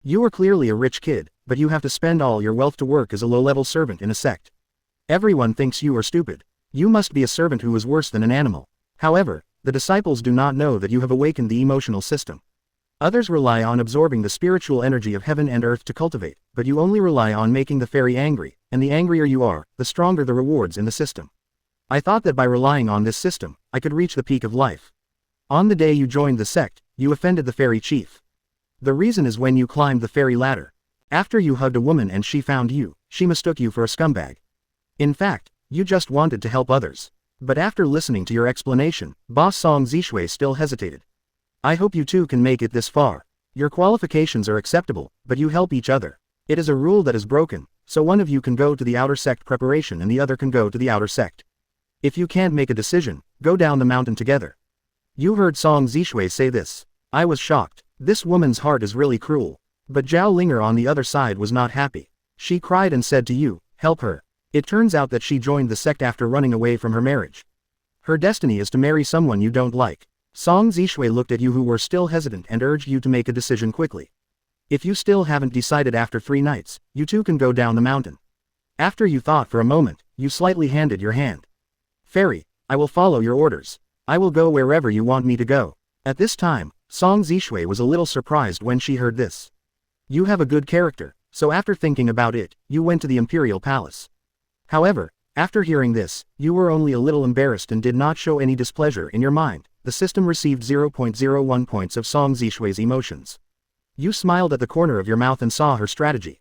You are clearly a rich kid, but you have to spend all your wealth to work as a low-level servant in a sect. Everyone thinks you are stupid. You must be a servant who is worse than an animal. However, the disciples do not know that you have awakened the emotional system. Others rely on absorbing the spiritual energy of heaven and earth to cultivate, but you only rely on making the fairy angry, and the angrier you are, the stronger the rewards in the system. I thought that by relying on this system, I could reach the peak of life. On the day you joined the sect, you offended the fairy chief. The reason is when you climbed the fairy ladder. After you hugged a woman and she found you, she mistook you for a scumbag. In fact, you just wanted to help others. But after listening to your explanation, Boss Song Zishui still hesitated. I hope you two can make it this far. Your qualifications are acceptable, but you help each other. It is a rule that is broken, so one of you can go to the outer sect preparation and the other can go to the outer sect. If you can't make a decision, go down the mountain together. You heard Song Zishui say this. I was shocked. This woman's heart is really cruel. But Zhao Linger on the other side was not happy. She cried and said to you, help her. It turns out that she joined the sect after running away from her marriage. Her destiny is to marry someone you don't like. Song Zishui looked at you who were still hesitant and urged you to make a decision quickly. If you still haven't decided after 3 nights, you too can go down the mountain. After you thought for a moment, you slightly handed your hand. Fairy, I will follow your orders. I will go wherever you want me to go. At this time, Song Zishui was a little surprised when she heard this. You have a good character, so after thinking about it, you went to the imperial palace. However, after hearing this, you were only a little embarrassed and did not show any displeasure in your mind. The system received 0.01 points of Song Zishui's emotions. You smiled at the corner of your mouth and saw her strategy.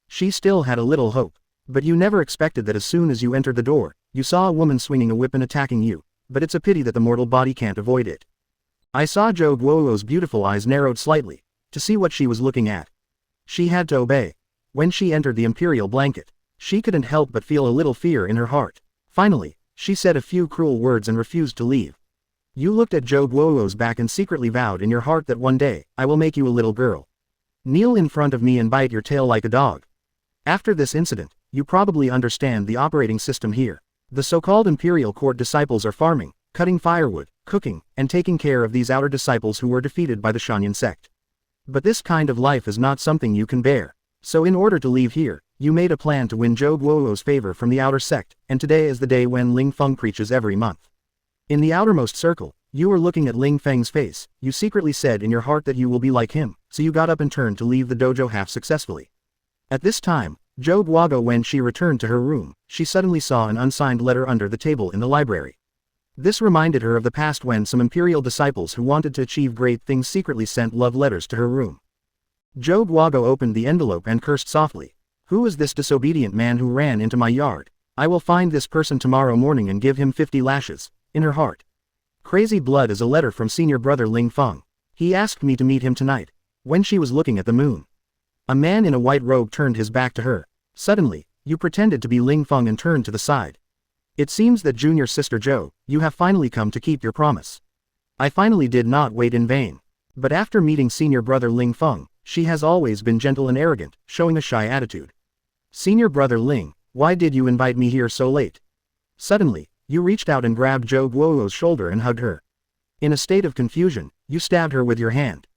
She still had a little hope. But you never expected that as soon as you entered the door, you saw a woman swinging a whip and attacking you, but it's a pity that the mortal body can't avoid it. I saw Zhou Guo's beautiful eyes narrowed slightly, to see what she was looking at. She had to obey. When she entered the imperial blanket, she couldn't help but feel a little fear in her heart. Finally, she said a few cruel words and refused to leave. You looked at Zhou Guo's back and secretly vowed in your heart that one day, I will make you a little girl. Kneel in front of me and bite your tail like a dog. After this incident, you probably understand the operating system here. The so-called imperial court disciples are farming, cutting firewood, cooking, and taking care of these outer disciples who were defeated by the Shanyan sect. But this kind of life is not something you can bear. So in order to leave here, you made a plan to win Zhou Guo's favor from the outer sect, and today is the day when Ling Feng preaches every month. In the outermost circle, you were looking at Ling Feng's face. You secretly said in your heart that you will be like him, so you got up and turned to leave the dojo half successfully. At this time, Zhou Guo, when she returned to her room, she suddenly saw an unsigned letter under the table in the library. This reminded her of the past when some imperial disciples who wanted to achieve great things secretly sent love letters to her room. Zhou Guo opened the envelope and cursed softly. Who is this disobedient man who ran into my yard? I will find this person tomorrow morning and give him 50 lashes. In her heart. Crazy blood is a letter from senior brother Ling Feng. He asked me to meet him tonight. When she was looking at the moon. A man in a white robe turned his back to her. Suddenly, you pretended to be Ling Feng and turned to the side. It seems that junior sister Zhou, you have finally come to keep your promise. I finally did not wait in vain. But after meeting senior brother Ling Feng, she has always been gentle and arrogant, showing a shy attitude. Senior brother Ling, why did you invite me here so late? Suddenly, you reached out and grabbed Zhou Guo's shoulder and hugged her. In a state of confusion, you stabbed her with your hand.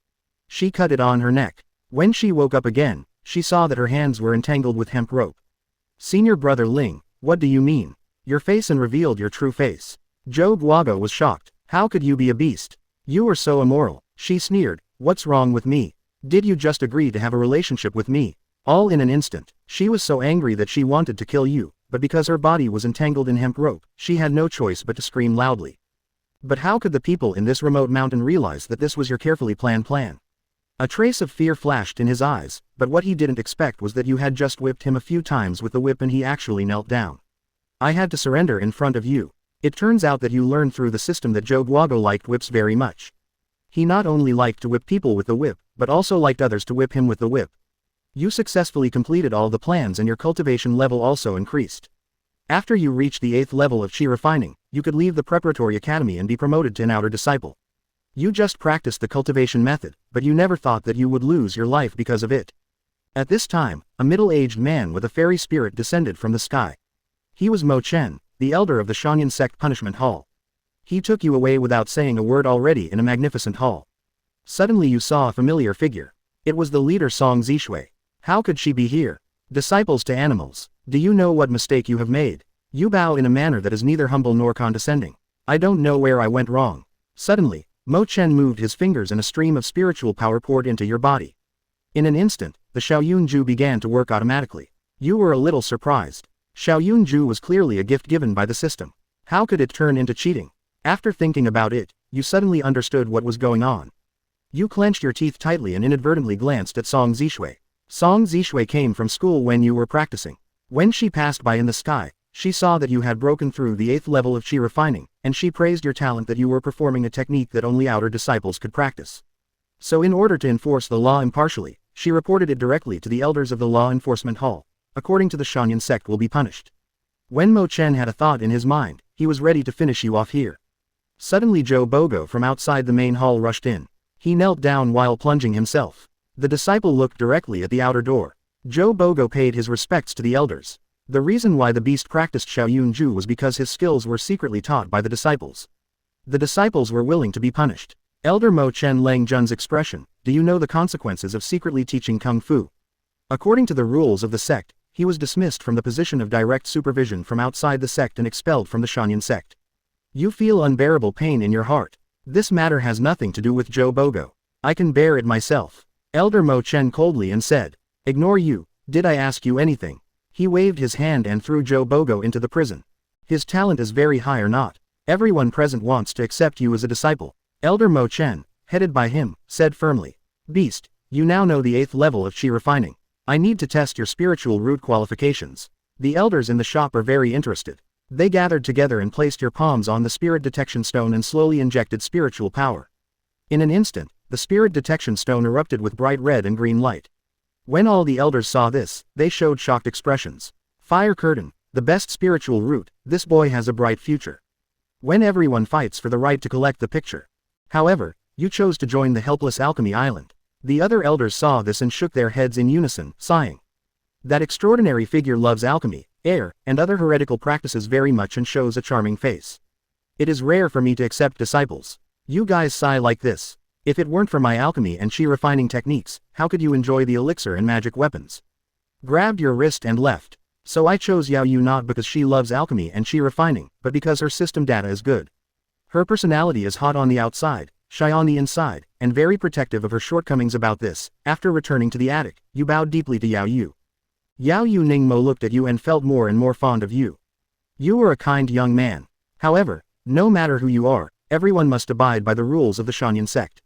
She cut it on her neck. When she woke up again, she saw that her hands were entangled with hemp rope. Senior brother Ling, what do you mean? Your face and revealed your true face. Zhou Guo was shocked. How could you be a beast? You were so immoral. She sneered. What's wrong with me? Did you just agree to have a relationship with me? All in an instant, she was so angry that she wanted to kill you, but because her body was entangled in hemp rope, she had no choice but to scream loudly. But how could the people in this remote mountain realize that this was your carefully planned plan? A trace of fear flashed in his eyes, but what he didn't expect was that you had just whipped him a few times with the whip and he actually knelt down. I had to surrender in front of you. It turns out that you learned through the system that Zhou Guo liked whips very much. He not only liked to whip people with the whip, but also liked others to whip him with the whip. You successfully completed all the plans and your cultivation level also increased. After you reached the 8th level of Qi refining, you could leave the preparatory academy and be promoted to an outer disciple. You just practiced the cultivation method, but you never thought that you would lose your life because of it. At this time, a middle-aged man with a fairy spirit descended from the sky. He was Mo Chen, the elder of the Shanyan sect punishment hall. He took you away without saying a word already in a magnificent hall. Suddenly you saw a familiar figure. It was the leader Song Zishui. How could she be here? Disciples to animals, do you know what mistake you have made? You bow in a manner that is neither humble nor condescending. I don't know where I went wrong. Suddenly, Mo Chen moved his fingers and a stream of spiritual power poured into your body. In an instant, the Xiaoyun Ju began to work automatically. You were a little surprised. Xiaoyun Ju was clearly a gift given by the system. How could it turn into cheating? After thinking about it, you suddenly understood what was going on. You clenched your teeth tightly and inadvertently glanced at Song Zishui. Song Zishui came from school when you were practicing. When she passed by in the sky, she saw that you had broken through the 8th level of chi refining, and she praised your talent that you were performing a technique that only outer disciples could practice. So in order to enforce the law impartially, she reported it directly to the elders of the Law Enforcement Hall. According to the Shanyan sect will be punished. When Mo Chen had a thought in his mind, he was ready to finish you off here. Suddenly Joe Bogo from outside the main hall rushed in. He knelt down while plunging himself. The disciple looked directly at the outer door. Joe Bogo paid his respects to the elders. The reason why the beast practiced Xiaoyun Ju was because his skills were secretly taught by the disciples. The disciples were willing to be punished. Elder Mo Chen Lang Jun's expression, do you know the consequences of secretly teaching Kung Fu? According to the rules of the sect, he was dismissed from the position of direct supervision from outside the sect and expelled from the Shanyan sect. You feel unbearable pain in your heart. This matter has nothing to do with Joe Bogo. I can bear it myself. Elder Mo Chen coldly and said, ignore you, did I ask you anything? He waved his hand and threw Joe Bogo into the prison. His talent is very high or not. Everyone present wants to accept you as a disciple. Elder Mo Chen, headed by him, said firmly, Beast, you now know the 8th level of chi refining. I need to test your spiritual root qualifications. The elders in the shop are very interested. They gathered together and placed your palms on the spirit detection stone and slowly injected spiritual power. In an instant, the spirit detection stone erupted with bright red and green light. When all the elders saw this, they showed shocked expressions. Fire curtain, the best spiritual root, this boy has a bright future. When everyone fights for the right to collect the picture. However, you chose to join the helpless alchemy island. The other elders saw this and shook their heads in unison, sighing. That extraordinary figure loves alchemy, air, and other heretical practices very much and shows a charming face. It is rare for me to accept disciples. You guys sigh like this. If it weren't for my alchemy and chi refining techniques, how could you enjoy the elixir and magic weapons? Grabbed your wrist and left. So I chose Yao Yu not because she loves alchemy and chi refining, but because her system data is good. Her personality is hot on the outside, shy on the inside, and very protective of her shortcomings. About this, after returning to the attic, you bowed deeply to Yao Yu. Yao Yu Ningmo looked at you and felt more and more fond of you. You were a kind young man. However, no matter who you are, everyone must abide by the rules of the Shanyan sect.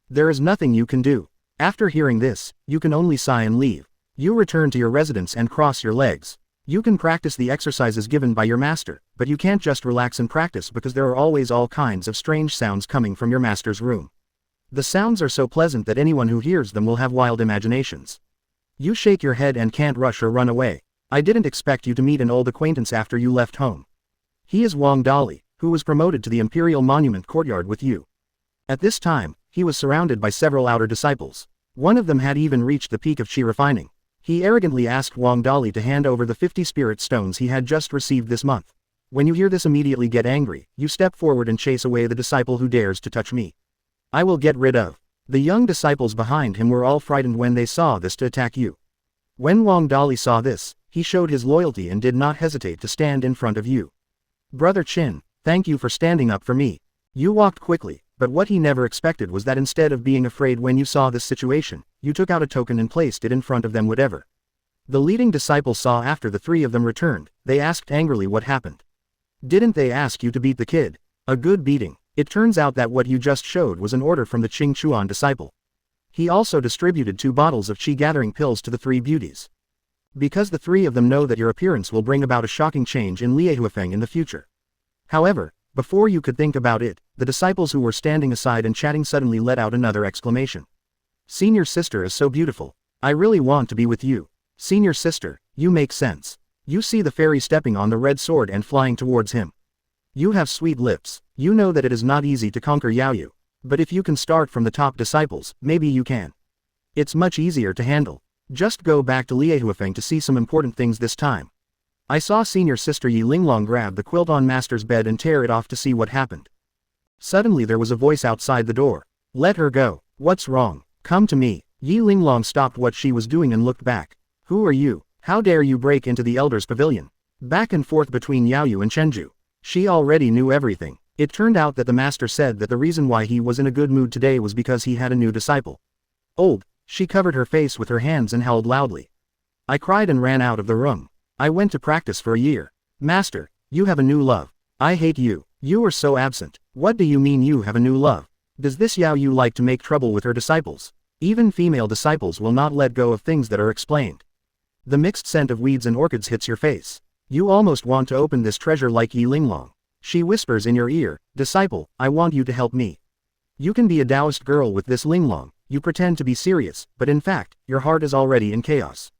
There is nothing you can do. After hearing this, you can only sigh and leave. You return to your residence and cross your legs. You can practice the exercises given by your master, but you can't just relax and practice because there are always all kinds of strange sounds coming from your master's room. The sounds are so pleasant that anyone who hears them will have wild imaginations. You shake your head and can't rush or run away. I didn't expect you to meet an old acquaintance after you left home. He is Wang Dali, who was promoted to the Imperial Monument Courtyard with you. At this time, he was surrounded by several outer disciples. One of them had even reached the peak of chi refining. He arrogantly asked Wang Dali to hand over the 50 spirit stones he had just received this month. When you hear this, immediately get angry. You step forward and chase away the disciple who dares to touch me. I will get rid of. The young disciples behind him were all frightened when they saw this to attack you. When Wang Dali saw this, he showed his loyalty and did not hesitate to stand in front of you. Brother Qin, thank you for standing up for me. You walked quickly, but what he never expected was that instead of being afraid when you saw this situation, you took out a token and placed it in front of them. Whatever the leading disciples saw after the three of them returned, they asked angrily what happened. Didn't they ask you to beat the kid? A good beating. It turns out that what you just showed was an order from the Qing Chuan disciple. He also distributed 2 bottles of Qi gathering pills to the 3 beauties. Because the 3 of them know that your appearance will bring about a shocking change in Liehuafeng in the future. However, before you could think about it, the disciples who were standing aside and chatting suddenly let out another exclamation. Senior sister is so beautiful. I really want to be with you. Senior sister, you make sense. You see the fairy stepping on the red sword and flying towards him. You have sweet lips. You know that it is not easy to conquer Yaoyu. But if you can start from the top disciples, maybe you can. It's much easier to handle. Just go back to Liehuafeng to see some important things this time. I saw senior sister Yi Linglong grab the quilt on master's bed and tear it off to see what happened. Suddenly there was a voice outside the door. Let her go. What's wrong? Come to me. Yi Linglong stopped what she was doing and looked back. Who are you? How dare you break into the Elder's pavilion? Back and forth between Yaoyu and Chenju. She already knew everything. It turned out that the master said that the reason why he was in a good mood today was because he had a new disciple. Old. She covered her face with her hands and howled loudly. I cried and ran out of the room. I went to practice for a year. Master, you have a new love. I hate you. You are so absent. What do you mean you have a new love? Does this Yaoyu like to make trouble with her disciples? Even female disciples will not let go of things that are explained. The mixed scent of weeds and orchids hits your face. You almost want to open this treasure like Yi Linglong. She whispers in your ear, disciple, I want you to help me. You can be a Taoist girl with this Linglong. You pretend to be serious, but in fact, your heart is already in chaos.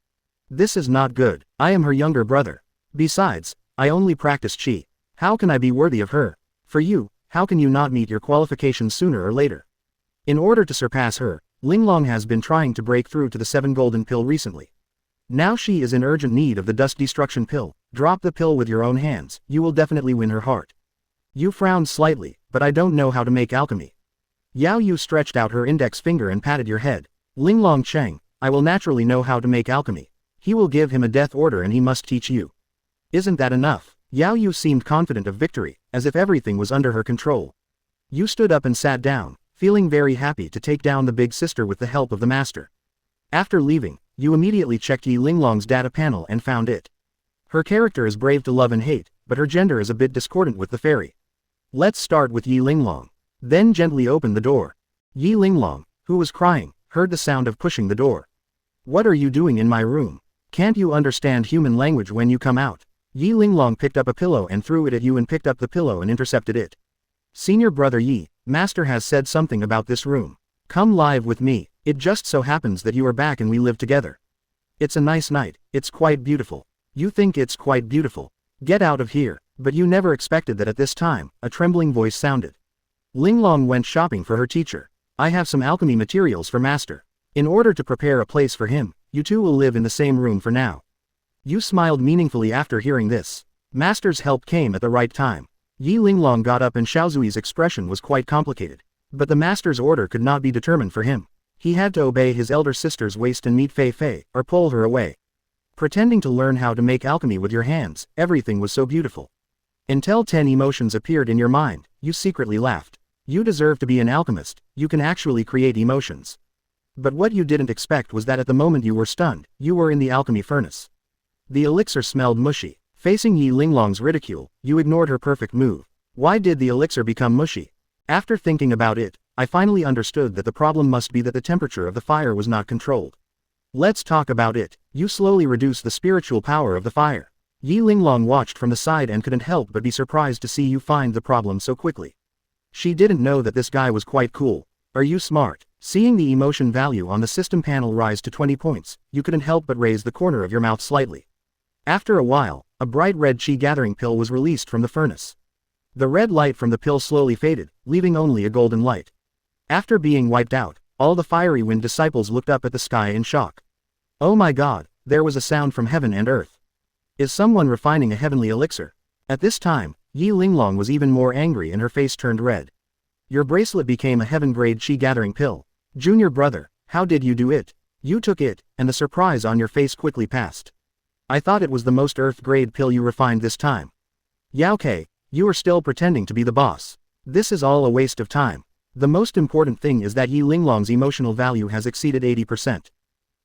This is not good. I am her younger brother. Besides, I only practice Qi. How can I be worthy of her? For you, how can you not meet your qualifications sooner or later? In order to surpass her, Linglong has been trying to break through to the 7 golden pill recently. Now she is in urgent need of the dust destruction pill. Drop the pill with your own hands, you will definitely win her heart. You frowned slightly, but I don't know how to make alchemy. Yaoyu stretched out her index finger and patted your head. Linglong Cheng, I will naturally know how to make alchemy. He will give him a death order and he must teach you. Isn't that enough? Yaoyu seemed confident of victory, as if everything was under her control. You stood up and sat down, feeling very happy to take down the big sister with the help of the master. After leaving, you immediately checked Yi Linglong's data panel and found it. Her character is brave to love and hate, but her gender is a bit discordant with the fairy. Let's start with Yi Linglong. Then gently open the door. Yi Linglong, who was crying, heard the sound of pushing the door. What are you doing in my room? Can't you understand human language when you come out? Yi Linglong picked up a pillow and threw it at you and picked up the pillow and intercepted it. Senior brother Yi, master has said something about this room. Come live with me. It just so happens that you are back and we live together. It's a nice night, it's quite beautiful. You think it's quite beautiful. Get out of here. But you never expected that at this time, a trembling voice sounded. Linglong went shopping for her teacher. I have some alchemy materials for master. In order to prepare a place for him, you two will live in the same room for now. You smiled meaningfully after hearing this. Master's help came at the right time. Yi Linglong got up and Xiaozui's expression was quite complicated. But the master's order could not be determined for him. He had to obey his elder sister's waist and meet Fei Fei, or pull her away. Pretending to learn how to make alchemy with your hands, everything was so beautiful. Until 10 emotions appeared in your mind, you secretly laughed. You deserve to be an alchemist, you can actually create emotions. But what you didn't expect was that at the moment you were stunned, you were in the alchemy furnace. The elixir smelled mushy. Facing Yi Linglong's ridicule, you ignored her perfect move. Why did the elixir become mushy? After thinking about it, I finally understood that the problem must be that the temperature of the fire was not controlled. Let's talk about it. You slowly reduce the spiritual power of the fire. Yi Linglong watched from the side and couldn't help but be surprised to see you find the problem so quickly. She didn't know that this guy was quite cool. Are you smart? Seeing the emotion value on the system panel rise to 20 points, you couldn't help but raise the corner of your mouth slightly. After a while, a bright red chi gathering pill was released from the furnace. The red light from the pill slowly faded, leaving only a golden light. After being wiped out, all the fiery wind disciples looked up at the sky in shock. Oh my god, there was a sound from heaven and earth. Is someone refining a heavenly elixir? At this time, Yi Linglong was even more angry and her face turned red. Your bracelet became a heaven-grade chi gathering pill. Junior brother, how did you do it? You took it, and the surprise on your face quickly passed. I thought it was the most earth-grade pill you refined this time. Yaokei, you are still pretending to be the boss. This is all a waste of time. The most important thing is that Yi Linglong's emotional value has exceeded 80%.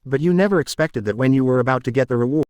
But you never expected that when you were about to get the reward,